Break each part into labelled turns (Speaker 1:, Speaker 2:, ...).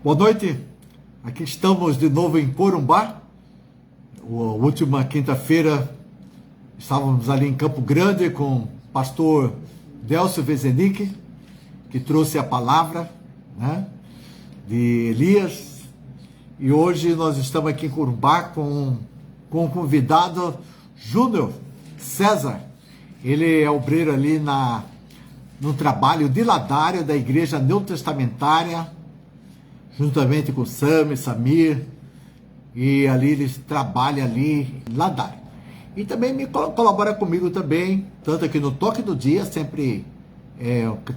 Speaker 1: Boa noite, aqui estamos de novo em Corumbá. A última quinta-feira estávamos ali em Campo Grande com o pastor Delcio Vezenick, que trouxe a palavra, né, de Elias. E hoje nós estamos aqui em Corumbá com o convidado Júnior César. Ele é obreiro ali no trabalho dilatário da Igreja Neotestamentária, juntamente com Samir, e ali eles trabalham ali em Ladário. E também me colabora comigo também, tanto aqui no Toque do Dia, sempre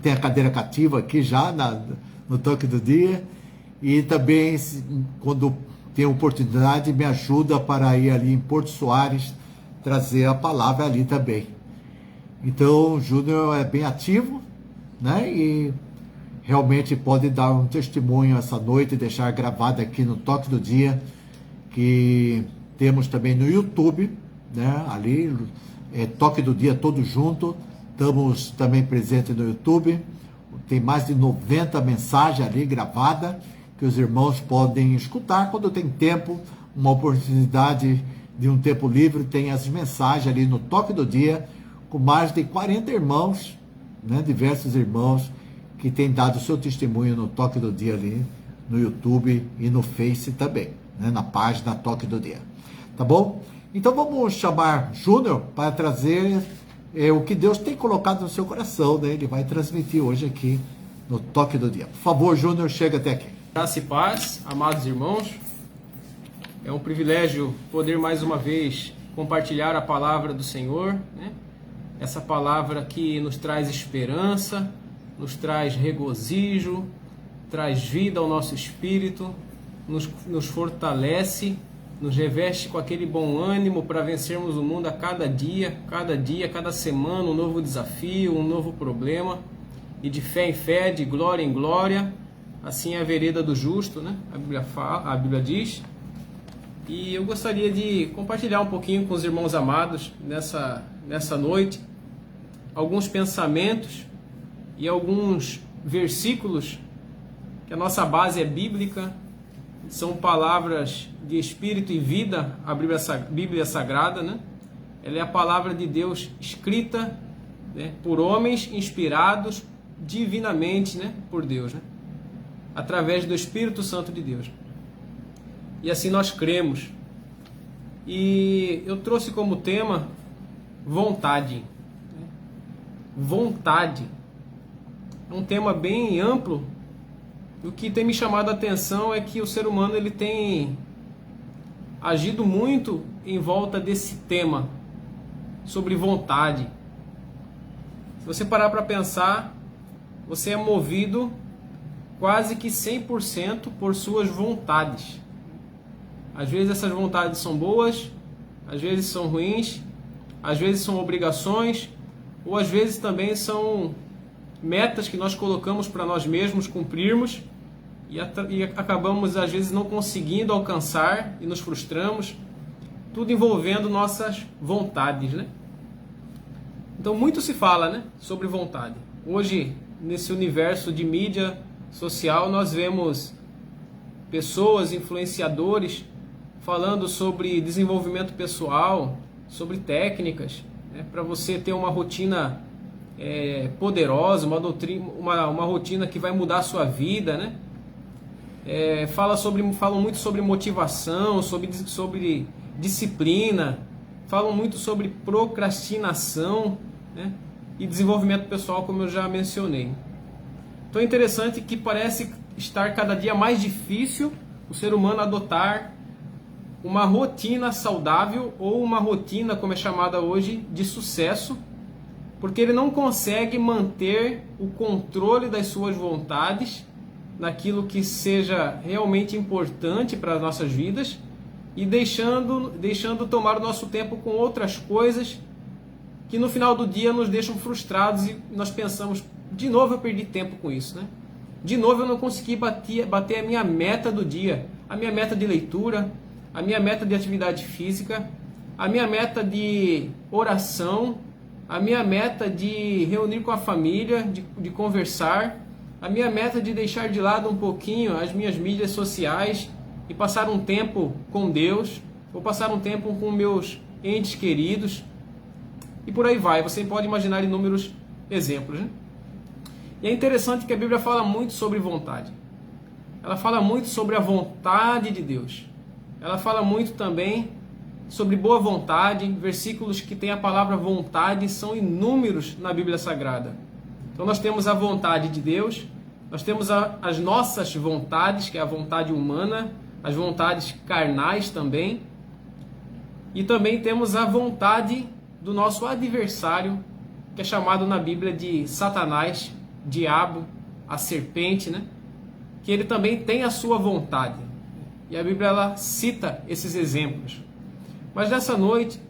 Speaker 1: tem a cadeira cativa aqui já no Toque do Dia, e também quando tem oportunidade me ajuda para ir ali em Porto Soares, trazer a palavra ali também. Então o Júnior é bem ativo, né, e realmente pode dar um testemunho essa noite, deixar gravado aqui no Toque do Dia, que temos também no YouTube, né? Ali, Toque do Dia todo junto, estamos também presentes no YouTube, tem mais de 90 mensagens ali gravadas, que os irmãos podem escutar quando tem tempo, uma oportunidade de um tempo livre, tem as mensagens ali no Toque do Dia, com mais de 40 irmãos, né? Diversos irmãos, que tem dado o seu testemunho no Toque do Dia ali, no YouTube e no Face também, né, na página Toque do Dia. Tá bom? Então vamos chamar Júnior para trazer o que Deus tem colocado no seu coração, né? Ele vai transmitir hoje aqui no Toque do Dia. Por favor, Júnior, chega até aqui.
Speaker 2: Graça e paz, amados irmãos. É um privilégio poder mais uma vez compartilhar a palavra do Senhor, né? Essa palavra que nos traz esperança, nos traz regozijo, traz vida ao nosso espírito, nos fortalece, nos reveste com aquele bom ânimo para vencermos o mundo a cada dia, cada semana, um novo desafio, um novo problema, e de fé em fé, de glória em glória. Assim é a vereda do justo, né? A Bíblia diz. E eu gostaria de compartilhar um pouquinho com os irmãos amados nessa noite alguns pensamentos e alguns versículos, que a nossa base é bíblica, são palavras de espírito e vida, a Bíblia Sagrada, né? Ela é a palavra de Deus escrita, né, por homens inspirados divinamente, né, por Deus, né, através do Espírito Santo de Deus. E assim nós cremos. E eu trouxe como tema vontade. Né? Vontade. É um tema bem amplo. O que tem me chamado a atenção é que o ser humano ele tem agido muito em volta desse tema sobre vontade. Se você parar para pensar, você é movido quase que 100% por suas vontades. Às vezes essas vontades são boas, às vezes são ruins, às vezes são obrigações, ou às vezes também são metas que nós colocamos para nós mesmos cumprirmos e acabamos às vezes não conseguindo alcançar e nos frustramos, tudo envolvendo nossas vontades, né? Então muito se fala, né, sobre vontade. Hoje, nesse universo de mídia social, nós vemos pessoas, influenciadores, falando sobre desenvolvimento pessoal, sobre técnicas, né, para você ter uma rotina poderosa, uma rotina que vai mudar a sua vida, né? Falam muito sobre motivação, sobre disciplina, falam muito sobre procrastinação, né? E desenvolvimento pessoal, como eu já mencionei. Então é interessante que parece estar cada dia mais difícil o ser humano adotar uma rotina saudável ou uma rotina, como é chamada hoje, de sucesso, porque ele não consegue manter o controle das suas vontades naquilo que seja realmente importante para as nossas vidas e deixando tomar o nosso tempo com outras coisas que no final do dia nos deixam frustrados e nós pensamos, de novo eu perdi tempo com isso, né? De novo eu não consegui bater a minha meta do dia, a minha meta de leitura, a minha meta de atividade física, a minha meta de oração, a minha meta de reunir com a família, de conversar, a minha meta de deixar de lado um pouquinho as minhas mídias sociais e passar um tempo com Deus, ou passar um tempo com meus entes queridos, e por aí vai. Você pode imaginar inúmeros exemplos, né? E é interessante que a Bíblia fala muito sobre vontade. Ela fala muito sobre a vontade de Deus. Ela fala muito também sobre boa vontade. Versículos que tem a palavra vontade são inúmeros na Bíblia Sagrada. Então nós temos a vontade de Deus, nós temos as nossas vontades, que é a vontade humana, as vontades carnais também, e também temos a vontade do nosso adversário, que é chamado na Bíblia de Satanás, diabo, a serpente, né? Que ele também tem a sua vontade. E a Bíblia ela cita esses exemplos. Mas nessa noite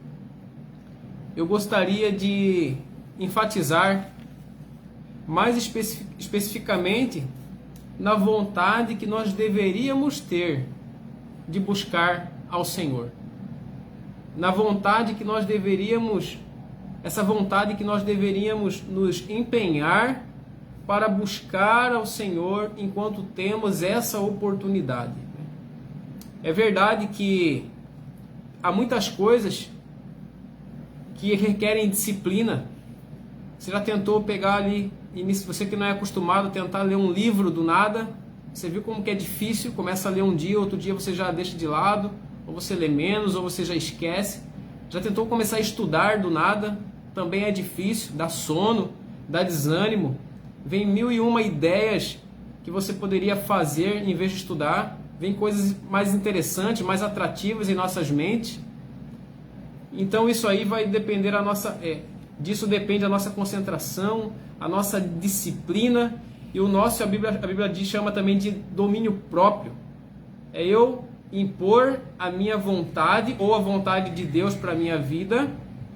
Speaker 2: eu gostaria de enfatizar mais especificamente na vontade que nós deveríamos ter de buscar ao Senhor. Na vontade que nós deveríamos, essa vontade que nós deveríamos nos empenhar para buscar ao Senhor enquanto temos essa oportunidade. É verdade que há muitas coisas que requerem disciplina. Você já tentou pegar ali, você que não é acostumado a tentar ler um livro do nada, você viu como que é difícil, começa a ler um dia, outro dia você já deixa de lado, ou você lê menos, ou você já esquece. Já tentou começar a estudar do nada, também é difícil, dá sono, dá desânimo, vem 1001 ideias que você poderia fazer em vez de estudar, vem coisas mais interessantes, mais atrativas em nossas mentes. Então isso aí vai depender disso depende a nossa concentração, a nossa disciplina e a Bíblia chama também de domínio próprio. É eu impor a minha vontade ou a vontade de Deus para a minha vida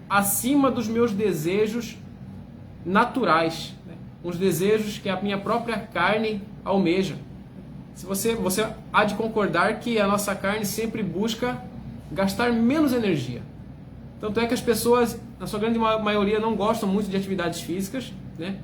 Speaker 2: acima dos meus desejos naturais, né? Os desejos que a minha própria carne almeja. Se você há de concordar que a nossa carne sempre busca gastar menos energia. Tanto é que as pessoas, na sua grande maioria, não gostam muito de atividades físicas, né?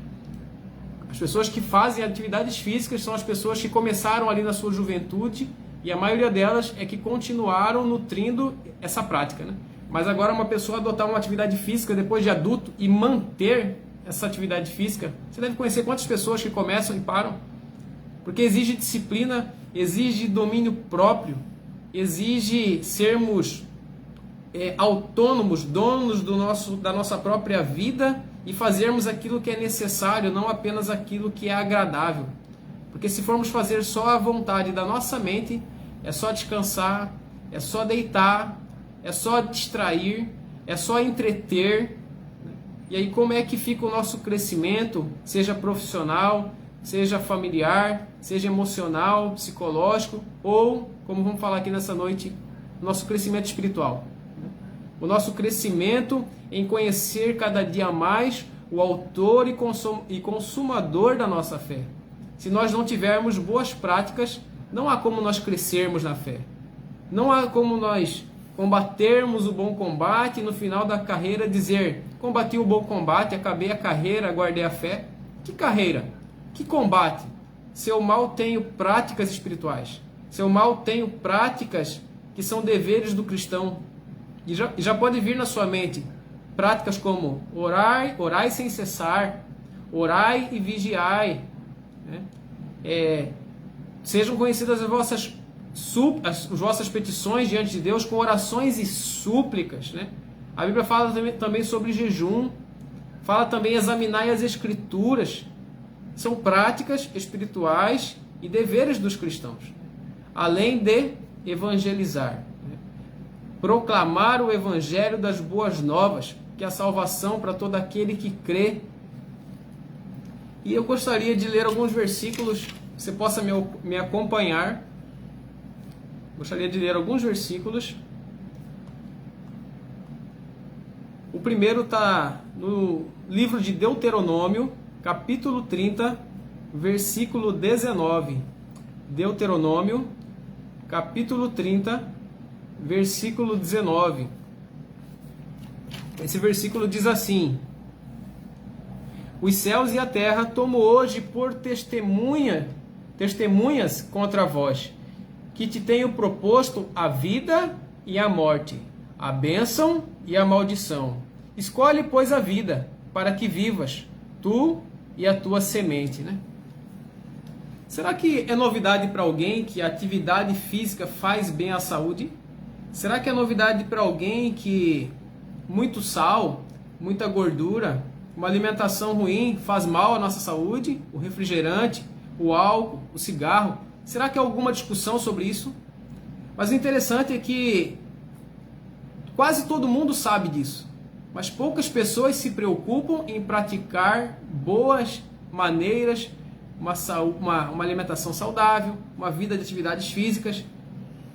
Speaker 2: As pessoas que fazem atividades físicas são as pessoas que começaram ali na sua juventude e a maioria delas é que continuaram nutrindo essa prática, né? Mas agora uma pessoa adotar uma atividade física depois de adulto e manter essa atividade física, você deve conhecer quantas pessoas que começam e param, porque exige disciplina, exige domínio próprio, exige sermos autônomos, donos da nossa própria vida e fazermos aquilo que é necessário, não apenas aquilo que é agradável. Porque se formos fazer só a vontade da nossa mente, é só descansar, é só deitar, é só distrair, é só entreter. E aí como é que fica o nosso crescimento, seja profissional, seja familiar, seja emocional, psicológico, ou, como vamos falar aqui nessa noite, nosso crescimento espiritual? O nosso crescimento em conhecer cada dia mais o autor e consumador da nossa fé. Se nós não tivermos boas práticas, não há como nós crescermos na fé. Não há como nós combatermos o bom combate e no final da carreira dizer: combati o bom combate, acabei a carreira, guardei a fé. Que carreira? Que combate? Se eu mal tenho práticas espirituais, se eu mal tenho práticas que são deveres do cristão. E já pode vir na sua mente práticas como orai sem cessar, orai e vigiai, né? Sejam conhecidas as vossas petições diante de Deus com orações e súplicas, né? A Bíblia fala também sobre jejum, fala também examinai as Escrituras. São práticas espirituais e deveres dos cristãos, além de evangelizar. Proclamar o evangelho das boas novas, que é a salvação para todo aquele que crê. E eu gostaria de ler alguns versículos, você possa me acompanhar. Gostaria de ler alguns versículos. O primeiro está no livro de Deuteronômio, capítulo 30, versículo 19. Deuteronômio, capítulo 30, versículo 19. Esse versículo diz assim: os céus e a terra tomo hoje por testemunhas contra vós, que te tenho proposto a vida e a morte, a bênção e a maldição. Escolhe, pois, a vida, para que vivas, tu e a tua semente, né? Será que é novidade para alguém que a atividade física faz bem à saúde? Será que é novidade para alguém que muito sal, muita gordura, uma alimentação ruim faz mal à nossa saúde? O refrigerante, o álcool, o cigarro? Será que há alguma discussão sobre isso? Mas o interessante é que quase todo mundo sabe disso, mas poucas pessoas se preocupam em praticar boas maneiras, uma alimentação saudável, uma vida de atividades físicas.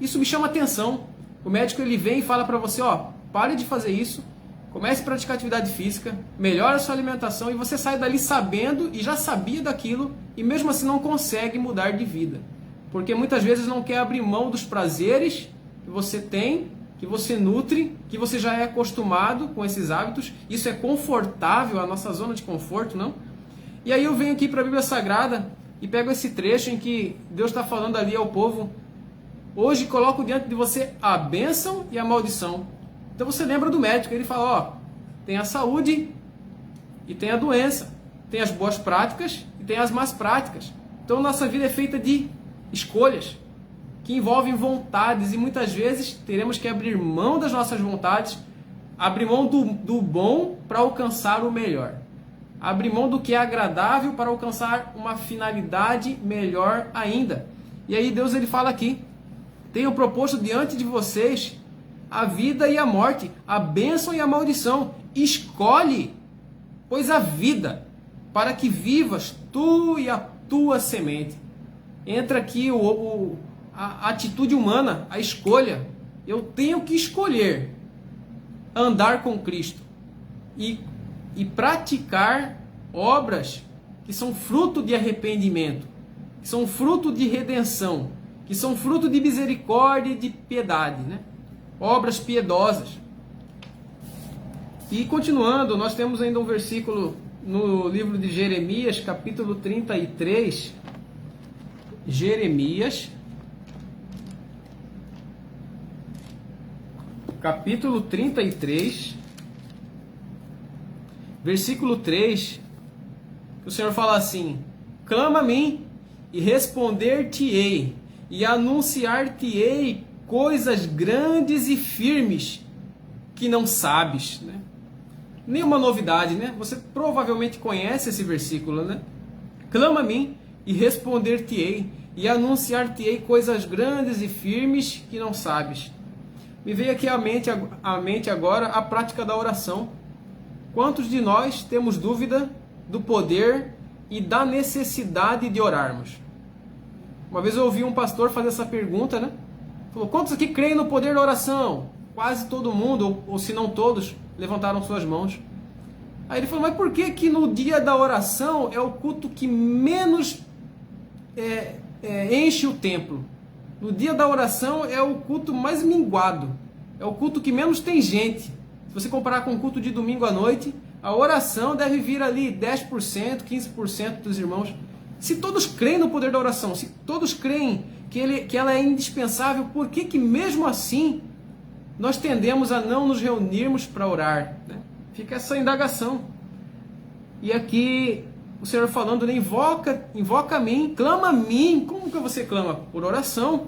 Speaker 2: Isso me chama atenção. O médico ele vem e fala para você, pare de fazer isso, comece a praticar atividade física, melhore a sua alimentação, e você sai dali sabendo e já sabia daquilo e mesmo assim não consegue mudar de vida. Porque muitas vezes não quer abrir mão dos prazeres que você tem, que você nutre, que você já é acostumado com esses hábitos. Isso é confortável, a nossa zona de conforto, não? E aí eu venho aqui para a Bíblia Sagrada e pego esse trecho em que Deus está falando ali ao povo: hoje coloco diante de você a bênção e a maldição. Então você lembra do médico, ele fala, tem a saúde e tem a doença, tem as boas práticas e tem as más práticas. Então nossa vida é feita de escolhas que envolvem vontades e muitas vezes teremos que abrir mão das nossas vontades, abrir mão do bom para alcançar o melhor. Abrir mão do que é agradável para alcançar uma finalidade melhor ainda. E aí Deus ele fala aqui: tenho proposto diante de vocês a vida e a morte, a bênção e a maldição. Escolhe, pois, a vida, para que vivas tu e a tua semente. Entra aqui a atitude humana, a escolha. Eu tenho que escolher andar com Cristo e praticar obras que são fruto de arrependimento, que são fruto de redenção, que são fruto de misericórdia e de piedade, né? Obras piedosas. E continuando, nós temos ainda um versículo no livro de Jeremias, capítulo 33. Jeremias, capítulo 33, versículo 3, que o Senhor fala assim: clama a mim e responder-te-ei, e anunciar-te-ei coisas grandes e firmes que não sabes, né? Nenhuma novidade, né? Você provavelmente conhece esse versículo, né? Clama a mim e responder-te-ei, e anunciar-te-ei coisas grandes e firmes que não sabes. Me veio aqui à mente agora a prática da oração. Quantos de nós temos dúvida do poder e da necessidade de orarmos? Uma vez eu ouvi um pastor fazer essa pergunta, né? Falou: quantos aqui creem no poder da oração? Quase todo mundo, ou se não todos, levantaram suas mãos. Aí ele falou: mas por que que no dia da oração é o culto que menos enche o templo? No dia da oração é o culto mais minguado, é o culto que menos tem gente. Se você comparar com o culto de domingo à noite, a oração deve vir ali 10%, 15% dos irmãos. Se todos creem no poder da oração, se todos creem que ela é indispensável, por que que mesmo assim nós tendemos a não nos reunirmos para orar, né? Fica essa indagação. E aqui o Senhor falando, né? Invoca a mim, clama a mim. Como que você clama? Por oração.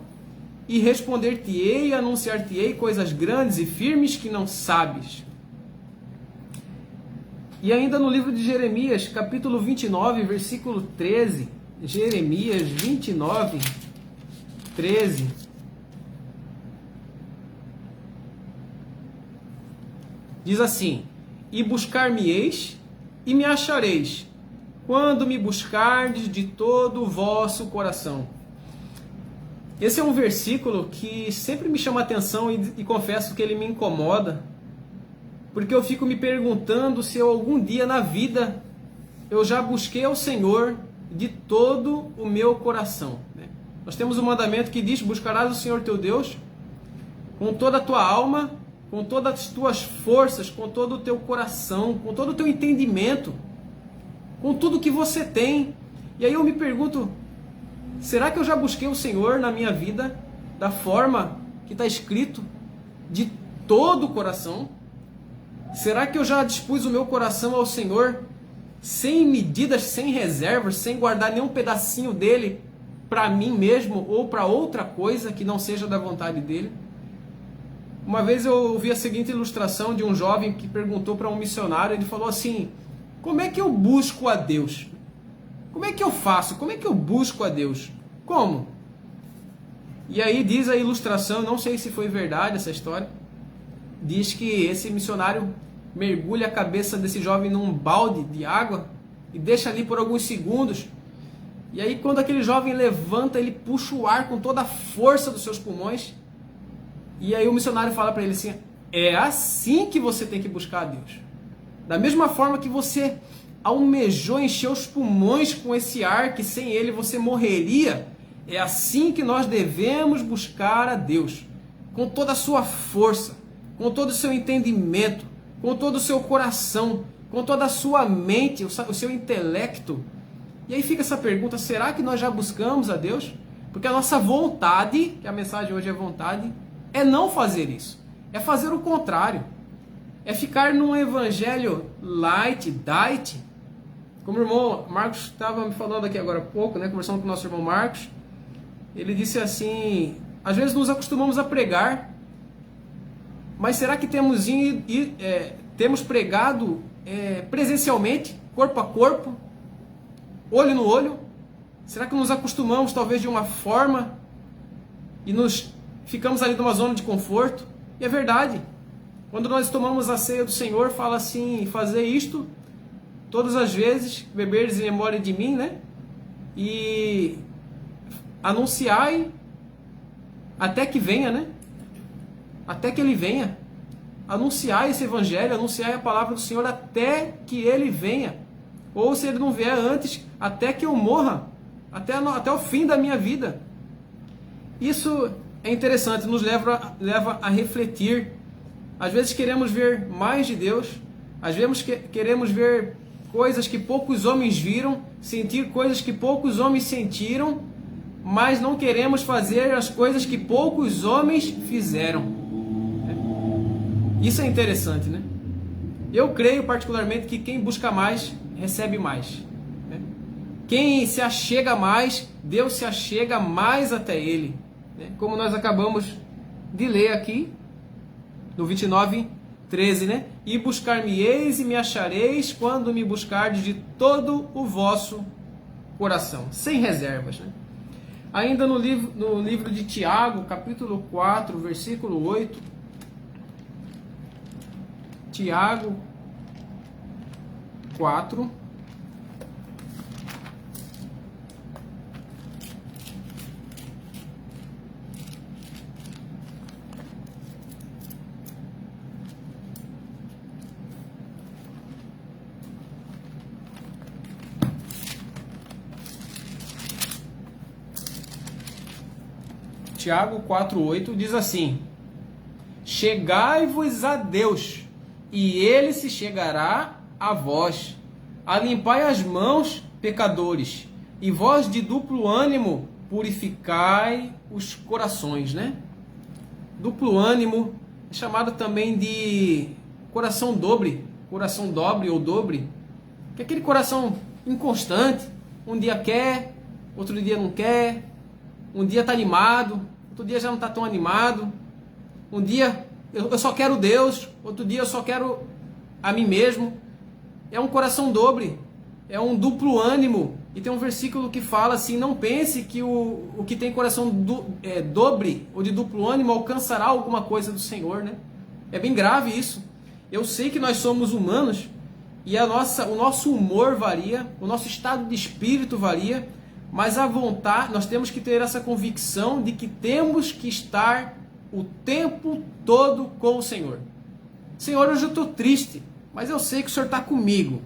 Speaker 2: E responder-te-ei, anunciar-te-ei coisas grandes e firmes que não sabes. E ainda no livro de Jeremias, capítulo 29, versículo 13. Jeremias 29, 13. Diz assim: e buscar-me-eis e me achareis, quando me buscardes de todo o vosso coração. Esse é um versículo que sempre me chama a atenção e confesso que ele me incomoda, porque eu fico me perguntando se eu algum dia na vida eu já busquei ao Senhor de todo o meu coração, né? Nós temos um mandamento que diz: buscarás o Senhor teu Deus com toda a tua alma, com todas as tuas forças, com todo o teu coração, com todo o teu entendimento. com tudo que você tem. E aí eu me pergunto, será que eu já busquei o Senhor na minha vida da forma que está escrito, de todo o coração? Será que eu já dispus o meu coração ao Senhor sem medidas, sem reservas, sem guardar nenhum pedacinho dele para mim mesmo ou para outra coisa que não seja da vontade dele? Uma vez eu ouvi a seguinte ilustração de um jovem que perguntou para um missionário, ele falou assim: como é que eu busco a Deus? Como é que eu faço? Como é que eu busco a Deus? Como? E aí diz a ilustração, não sei se foi verdade essa história, diz que esse missionário mergulha a cabeça desse jovem num balde de água e deixa ali por alguns segundos. E aí quando aquele jovem levanta, ele puxa o ar com toda a força dos seus pulmões. E aí o missionário fala para ele assim: é assim que você tem que buscar a Deus. Da mesma forma que você almejou encher os pulmões com esse ar, que sem ele você morreria, é assim que nós devemos buscar a Deus. Com toda a sua força, com todo o seu entendimento, com todo o seu coração, com toda a sua mente, o seu intelecto. E aí fica essa pergunta: será que nós já buscamos a Deus? Porque a nossa vontade, que a mensagem hoje é vontade, é não fazer isso. É fazer o contrário. É ficar num evangelho light, diet. Como o irmão Marcos estava me falando aqui agora há pouco, né, conversando com o nosso irmão Marcos, ele disse assim: às vezes nos acostumamos a pregar, mas será que temos pregado presencialmente, corpo a corpo, olho no olho? Será que nos acostumamos talvez de uma forma e ficamos ali numa zona de conforto? E é verdade. Quando nós tomamos a ceia do Senhor, fala assim: fazer isto todas as vezes, beberes em memória de mim, né? E anunciai até que venha, né? Até que ele venha. Anunciai esse evangelho, anunciai a palavra do Senhor até que ele venha. Ou se ele não vier antes, até que eu morra, até o fim da minha vida. Isso é interessante, nos leva a refletir. Às vezes queremos ver mais de Deus, às vezes queremos ver coisas que poucos homens viram, sentir coisas que poucos homens sentiram, mas não queremos fazer as coisas que poucos homens fizeram. Isso é interessante, né? Eu creio particularmente que quem busca mais, recebe mais. Quem se achega mais, Deus se achega mais até ele. Como nós acabamos de ler aqui, no 29:13, né? E buscar-me-eis e me achareis quando me buscardes de todo o vosso coração, sem reservas, né? Ainda no livro de Tiago, capítulo 4, versículo 8, Tiago 4, Tiago 4:8 diz assim: chegai-vos a Deus, e ele se chegará a vós. Alimpai as mãos, pecadores, e vós de duplo ânimo purificai os corações, né? Duplo ânimo é chamado também de coração dobre ou dobre, que é aquele coração inconstante, um dia quer, outro dia não quer, um dia está animado, outro dia já não está tão animado, um dia eu só quero Deus, outro dia eu só quero a mim mesmo. É um coração dobre, é um duplo ânimo. E tem um versículo que fala assim: não pense que o que tem coração dobre ou de duplo ânimo alcançará alguma coisa do Senhor, né? É bem grave isso. Eu sei que nós somos humanos e o nosso humor varia, o nosso estado de espírito varia, mas a vontade, nós temos que ter essa convicção de que temos que estar o tempo todo com o Senhor. Senhor, hoje eu estou triste, mas eu sei que o Senhor está comigo.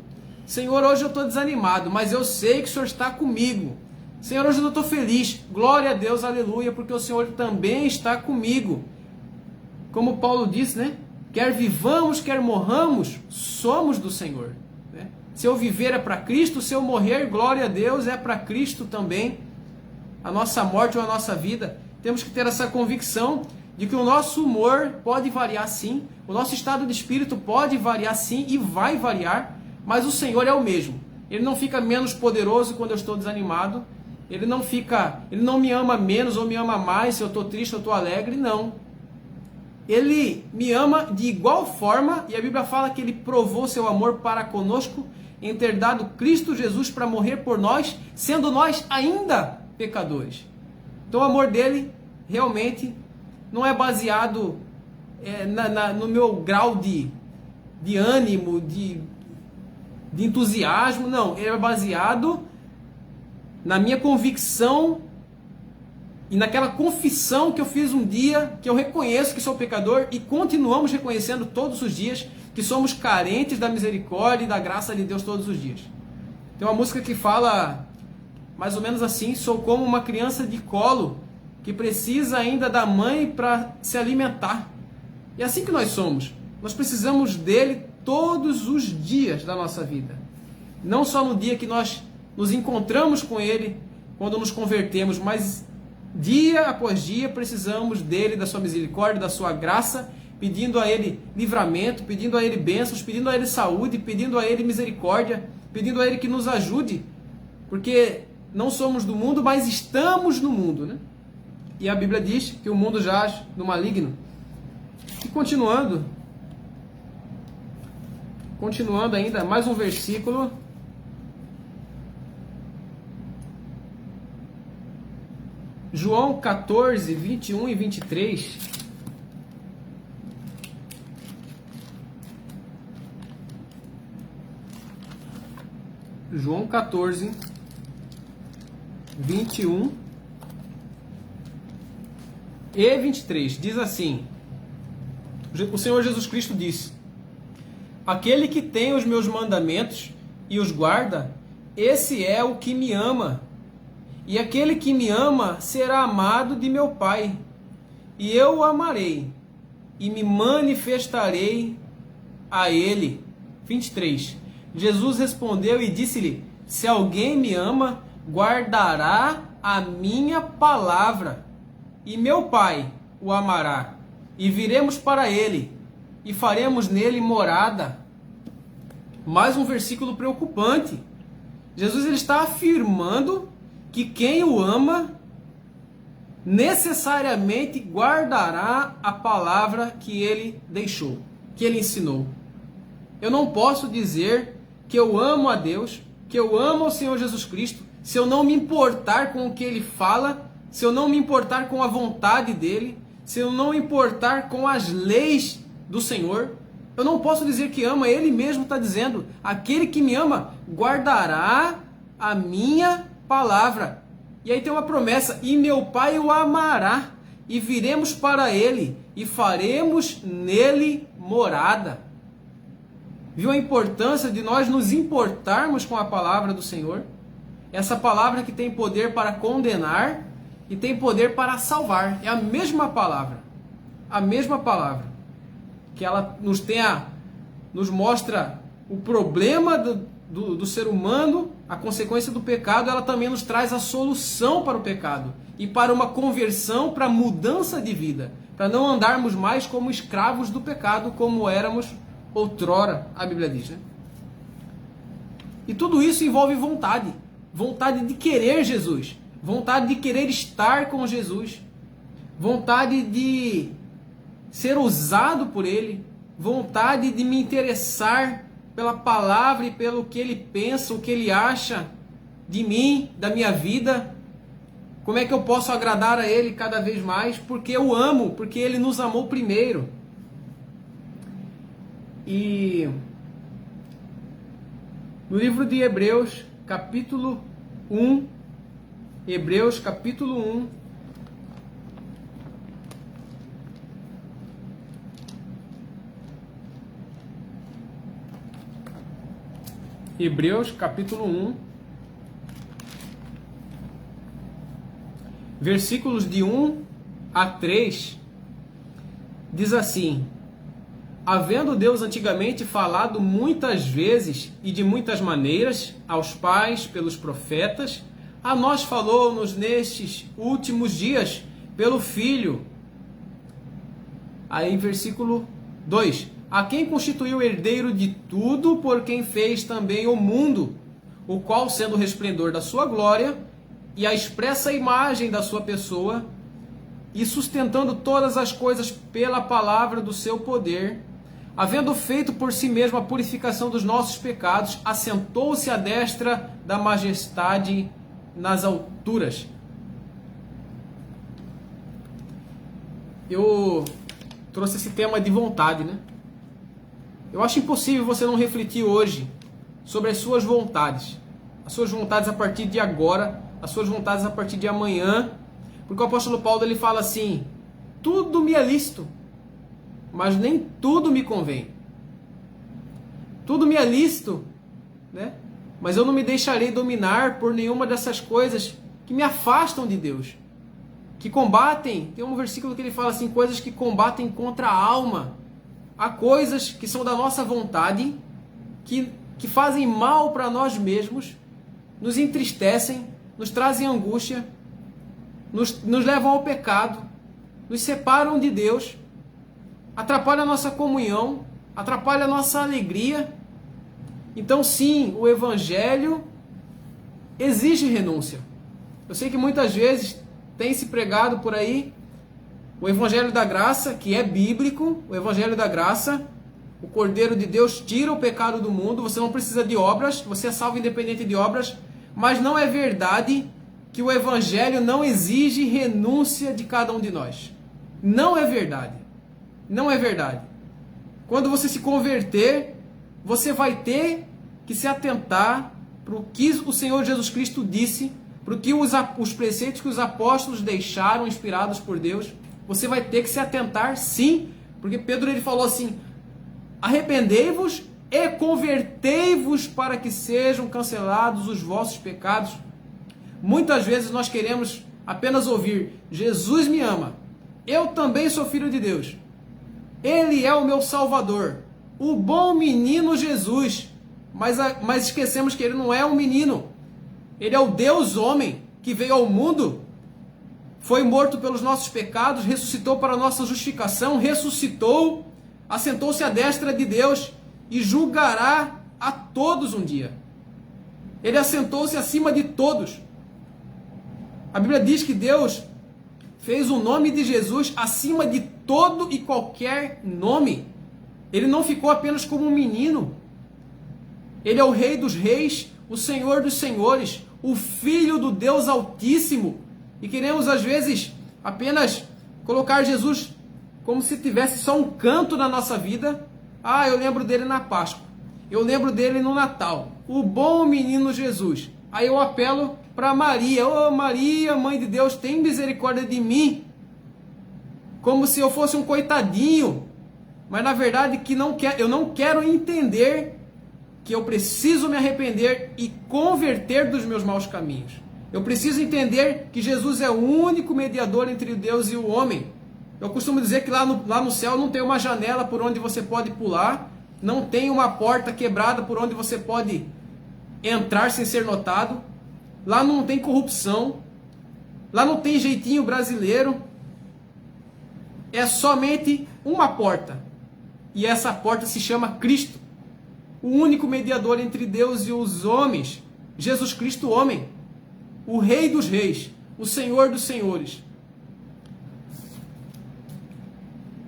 Speaker 2: Senhor, hoje eu estou desanimado, mas eu sei que o Senhor está comigo. Senhor, hoje eu não estou feliz. Glória a Deus, aleluia, porque o Senhor também está comigo. Como Paulo disse, né? Quer vivamos, quer morramos, somos do Senhor. Né? Se eu viver é para Cristo, se eu morrer, glória a Deus, é para Cristo também. A nossa morte ou a nossa vida. Temos que ter essa convicção de que o nosso humor pode variar sim, o nosso estado de espírito pode variar sim e vai variar, mas o Senhor é o mesmo. Ele não fica menos poderoso quando eu estou desanimado, ele não me ama menos ou me ama mais se eu estou triste ou estou alegre, não. Ele me ama de igual forma, e a Bíblia fala que ele provou seu amor para conosco em ter dado Cristo Jesus para morrer por nós, sendo nós ainda pecadores. Então o amor dele realmente não é baseado no meu grau de ânimo, de entusiasmo, não. Ele é baseado na minha convicção e naquela confissão que eu fiz um dia, que eu reconheço que sou pecador e continuamos reconhecendo todos os dias que somos carentes da misericórdia e da graça de Deus todos os dias. Tem uma música que fala mais ou menos assim: sou como uma criança de colo que precisa ainda da mãe para se alimentar. E é assim que nós somos. Nós precisamos dele todos os dias da nossa vida. Não só no dia que nós nos encontramos com ele, quando nos convertemos, mas dia após dia precisamos dele, da sua misericórdia, da sua graça, pedindo a ele livramento, pedindo a ele bênçãos, pedindo a ele saúde, pedindo a ele misericórdia, pedindo a ele que nos ajude, porque não somos do mundo, mas estamos no mundo, né? E a Bíblia diz que o mundo jaz no maligno. E continuando ainda, mais um versículo. João 14, 21 e 23. João 14, 21 e 23. Diz assim: o Senhor Jesus Cristo disse: aquele que tem os meus mandamentos e os guarda, esse é o que me ama. E aquele que me ama será amado de meu Pai. E eu o amarei e me manifestarei a ele. 23. Jesus respondeu e disse-lhe: se alguém me ama, guardará a minha palavra. E meu Pai o amará. E viremos para ele e faremos nele morada. Mais um versículo preocupante. Jesus ele está afirmando que quem o ama necessariamente guardará a palavra que ele deixou, que ele ensinou. Eu não posso dizer que eu amo a Deus, que eu amo ao Senhor Jesus Cristo, se eu não me importar com o que ele fala, se eu não me importar com a vontade dele, se eu não me importar com as leis do Senhor. Eu não posso dizer que ama, ele mesmo está dizendo: aquele que me ama guardará a minha palavra. E aí tem uma promessa: e meu Pai o amará, e viremos para ele, e faremos nele morada. Viu a importância de nós nos importarmos com a palavra do Senhor? Essa palavra que tem poder para condenar e tem poder para salvar. É a mesma palavra. A mesma palavra. Que ela nos mostra o problema do ser humano, a consequência do pecado, ela também nos traz a solução para o pecado e para uma conversão, para mudança de vida, para não andarmos mais como escravos do pecado, como éramos outrora, a Bíblia diz, né? E tudo isso envolve vontade, vontade de querer Jesus, vontade de querer estar com Jesus, vontade de ser usado por Ele, vontade de me interessar pela palavra e pelo que Ele pensa, o que Ele acha de mim, da minha vida. Como é que eu posso agradar a Ele cada vez mais? Porque eu amo, porque Ele nos amou primeiro. E no livro de Hebreus, capítulo 1, Hebreus capítulo 1, Hebreus capítulo 1, versículos de 1 a 3, diz assim: havendo Deus antigamente falado muitas vezes e de muitas maneiras aos pais pelos profetas, a nós falou-nos nestes últimos dias pelo Filho. Aí versículo 2: a quem constituiu herdeiro de tudo, por quem fez também o mundo, o qual, sendo o resplendor da sua glória e a expressa imagem da sua pessoa, e sustentando todas as coisas pela palavra do seu poder, havendo feito por si mesmo a purificação dos nossos pecados, assentou-se à destra da majestade nas alturas. Eu trouxe esse tema de vontade, né? Eu acho impossível você não refletir hoje sobre as suas vontades a partir de agora, as suas vontades a partir de amanhã, porque o apóstolo Paulo ele fala assim: tudo me é lícito, mas nem tudo me convém. Tudo me é lícito, né? Mas eu não me deixarei dominar por nenhuma dessas coisas que me afastam de Deus, que combatem. Tem um versículo que ele fala assim: coisas que combatem contra a alma. Há coisas que são da nossa vontade, que fazem mal para nós mesmos, nos entristecem, nos trazem angústia, nos levam ao pecado, nos separam de Deus, atrapalham a nossa comunhão, atrapalham a nossa alegria. Então sim, o Evangelho exige renúncia. Eu sei que muitas vezes tem se pregado por aí o Evangelho da Graça, que é bíblico, o Evangelho da Graça, o Cordeiro de Deus tira o pecado do mundo, você não precisa de obras, você é salvo independente de obras, mas não é verdade que o Evangelho não exige renúncia de cada um de nós. Não é verdade. Não é verdade. Quando você se converter, você vai ter que se atentar para o que o Senhor Jesus Cristo disse, para o que os preceitos que os apóstolos deixaram, inspirados por Deus. Você vai ter que se atentar, sim, porque Pedro ele falou assim: arrependei-vos e convertei-vos para que sejam cancelados os vossos pecados. Muitas vezes nós queremos apenas ouvir: Jesus me ama, eu também sou filho de Deus, Ele é o meu Salvador, o bom menino Jesus. Mas esquecemos que Ele não é um menino, Ele é o Deus homem que veio ao mundo, foi morto pelos nossos pecados, ressuscitou para a nossa justificação, ressuscitou, assentou-se à destra de Deus e julgará a todos um dia. Ele assentou-se acima de todos. A Bíblia diz que Deus fez o nome de Jesus acima de todo e qualquer nome. Ele não ficou apenas como um menino. Ele é o Rei dos Reis, o Senhor dos Senhores, o Filho do Deus Altíssimo. E queremos, às vezes, apenas colocar Jesus como se tivesse só um canto na nossa vida. Ah, eu lembro dele na Páscoa. Eu lembro dele no Natal. O bom menino Jesus. Aí eu apelo para Maria. Oh, Maria, Mãe de Deus, tem misericórdia de mim. Como se eu fosse um coitadinho. Mas na verdade que eu não quero entender que eu preciso me arrepender e converter dos meus maus caminhos. Eu preciso entender que Jesus é o único mediador entre Deus e o homem. Eu costumo dizer que lá no céu não tem uma janela por onde você pode pular, não tem uma porta quebrada por onde você pode entrar sem ser notado. Lá não tem corrupção, lá não tem jeitinho brasileiro. É somente uma porta. E essa porta se chama Cristo. O único mediador entre Deus e os homens. Jesus Cristo, homem. O Rei dos Reis. O Senhor dos Senhores.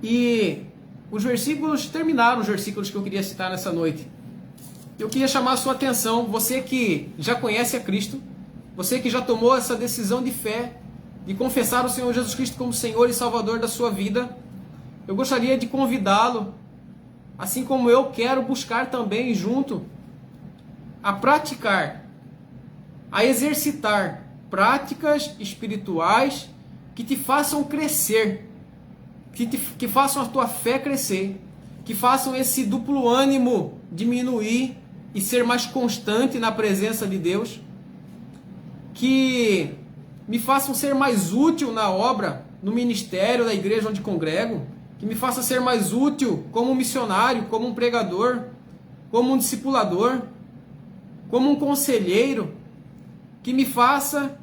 Speaker 2: E os versículos terminaram, os versículos que eu queria citar nessa noite. Eu queria chamar a sua atenção, você que já conhece a Cristo, você que já tomou essa decisão de fé, de confessar o Senhor Jesus Cristo como Senhor e Salvador da sua vida, eu gostaria de convidá-lo, assim como eu quero buscar também junto, a praticar, a exercitar práticas espirituais que te façam crescer, que façam a tua fé crescer, que façam esse duplo ânimo diminuir e ser mais constante na presença de Deus, que me façam ser mais útil na obra, no ministério da igreja onde congrego, que me faça ser mais útil como um missionário, como um pregador, como um discipulador, como um conselheiro, que faça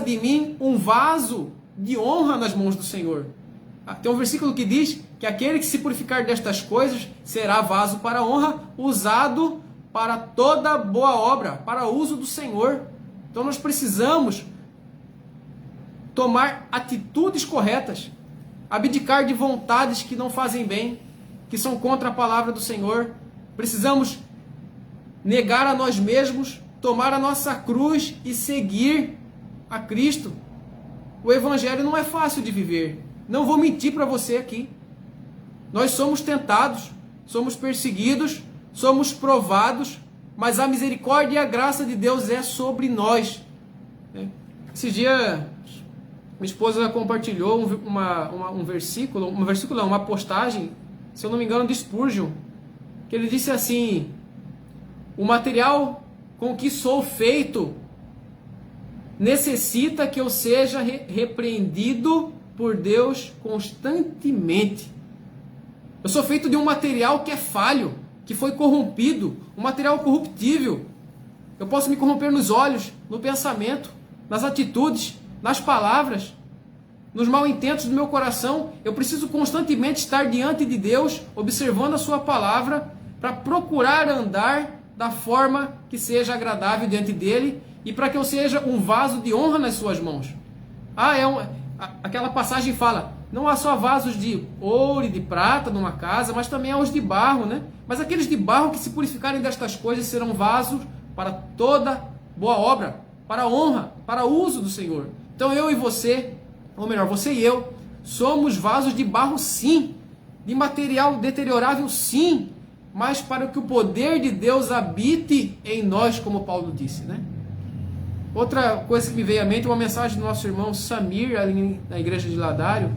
Speaker 2: de mim um vaso de honra nas mãos do Senhor. Tem um versículo que diz que aquele que se purificar destas coisas será vaso para honra, usado para toda boa obra, para uso do Senhor. Então nós precisamos tomar atitudes corretas, abdicar de vontades que não fazem bem, que são contra a palavra do Senhor. Precisamos negar a nós mesmos, tomar a nossa cruz e seguir a Cristo. O Evangelho não é fácil de viver. Não vou mentir para você aqui. Nós somos tentados, somos perseguidos, somos provados, mas a misericórdia e a graça de Deus é sobre nós. Esse dia, minha esposa compartilhou uma postagem, se eu não me engano, de Spurgeon, que ele disse assim: o material com que sou feito necessita que eu seja repreendido por Deus constantemente. Eu sou feito de um material que é falho, que foi corrompido, um material corruptível. Eu posso me corromper nos olhos, no pensamento, nas atitudes, nas palavras, nos mal-intentos do meu coração. Eu preciso constantemente estar diante de Deus, observando a sua palavra, para procurar andar da forma que seja agradável diante dele e para que eu seja um vaso de honra nas suas mãos. Aquela passagem fala, não há só vasos de ouro e de prata numa casa, mas também há os de barro, né? Mas aqueles de barro que se purificarem destas coisas serão vasos para toda boa obra, para a honra, para o uso do Senhor. Então eu e você, ou melhor, você e eu, somos vasos de barro sim, de material deteriorável sim, mas para que o poder de Deus habite em nós, como Paulo disse, né? Outra coisa que me veio à mente, uma mensagem do nosso irmão Samir, ali na igreja de Ladário.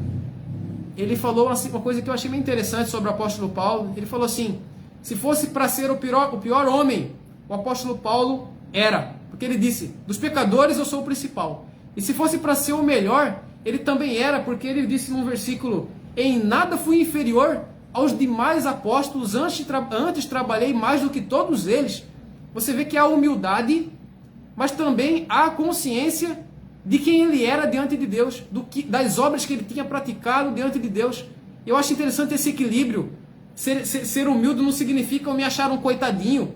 Speaker 2: Ele falou assim, uma coisa que eu achei bem interessante sobre o apóstolo Paulo. Ele falou assim, se fosse para ser o pior homem, o apóstolo Paulo era. Porque ele disse, dos pecadores eu sou o principal. E se fosse para ser o melhor, ele também era, porque ele disse num versículo, em nada fui inferior aos demais apóstolos, antes trabalhei mais do que todos eles. Você vê que há humildade, mas também há a consciência de quem ele era diante de Deus, das obras que ele tinha praticado diante de Deus. Eu acho interessante esse equilíbrio. Ser humilde não significa eu me achar um coitadinho,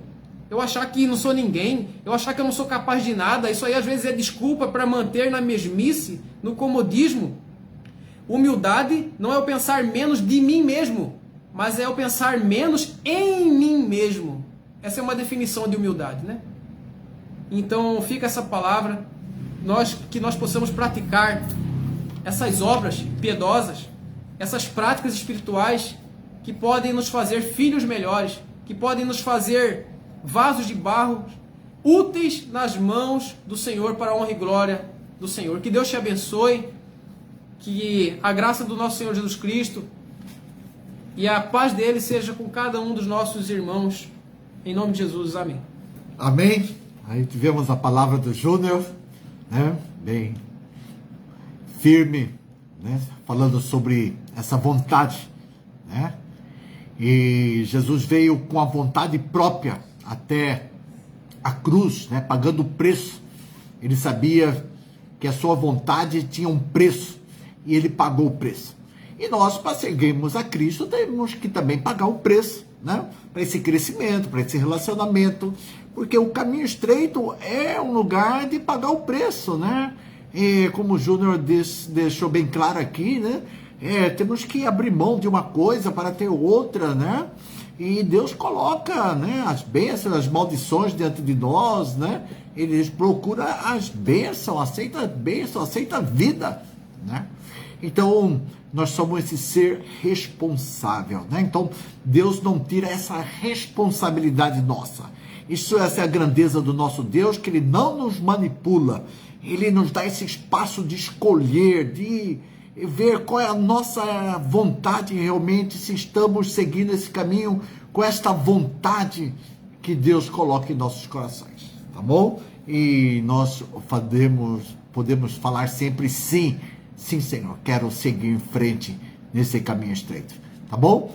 Speaker 2: eu achar que não sou ninguém, eu achar que eu não sou capaz de nada. Isso aí às vezes é desculpa para manter na mesmice, no comodismo. Humildade não é eu pensar menos de mim mesmo, mas é eu pensar menos em mim mesmo. Essa é uma definição de humildade, né? Então fica essa palavra, que nós possamos praticar essas obras piedosas, essas práticas espirituais que podem nos fazer filhos melhores, que podem nos fazer vasos de barro úteis nas mãos do Senhor para a honra e glória do Senhor. Que Deus te abençoe, que a graça do nosso Senhor Jesus Cristo e a paz dele seja com cada um dos nossos irmãos. Em nome de Jesus, amém.
Speaker 1: Amém. Aí tivemos a palavra do Júnior, né? Bem firme, né? Falando sobre essa vontade, né? E Jesus veio com a vontade própria até a cruz, né? Pagando o preço. Ele sabia que a sua vontade tinha um preço e ele pagou o preço. E nós, para seguirmos a Cristo, temos que também pagar o preço, né? Para esse crescimento, para esse relacionamento, porque o caminho estreito é um lugar de pagar o preço, né? E como o Júnior deixou bem claro aqui, né? Temos que abrir mão de uma coisa para ter outra, né? E Deus coloca, né, as bênçãos, as maldições diante de nós, né? Ele procura as bênçãos, aceita a vida, né? Então, nós somos esse ser responsável, né? Então, Deus não tira essa responsabilidade nossa. Essa é a grandeza do nosso Deus, que Ele não nos manipula. Ele nos dá esse espaço de escolher, de ver qual é a nossa vontade realmente, se estamos seguindo esse caminho com esta vontade que Deus coloca em nossos corações, tá bom? E nós podemos falar sempre sim, sim, Senhor, quero seguir em frente nesse caminho estreito. Tá bom?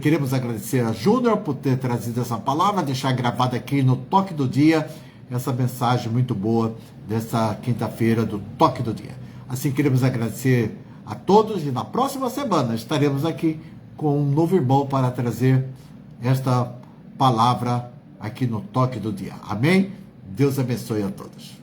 Speaker 1: Queremos agradecer a Júnior por ter trazido essa palavra, deixar gravada aqui no Toque do Dia, essa mensagem muito boa dessa quinta-feira do Toque do Dia. Assim, queremos agradecer a todos e na próxima semana estaremos aqui com um novo irmão para trazer esta palavra aqui no Toque do Dia. Amém? Deus abençoe a todos.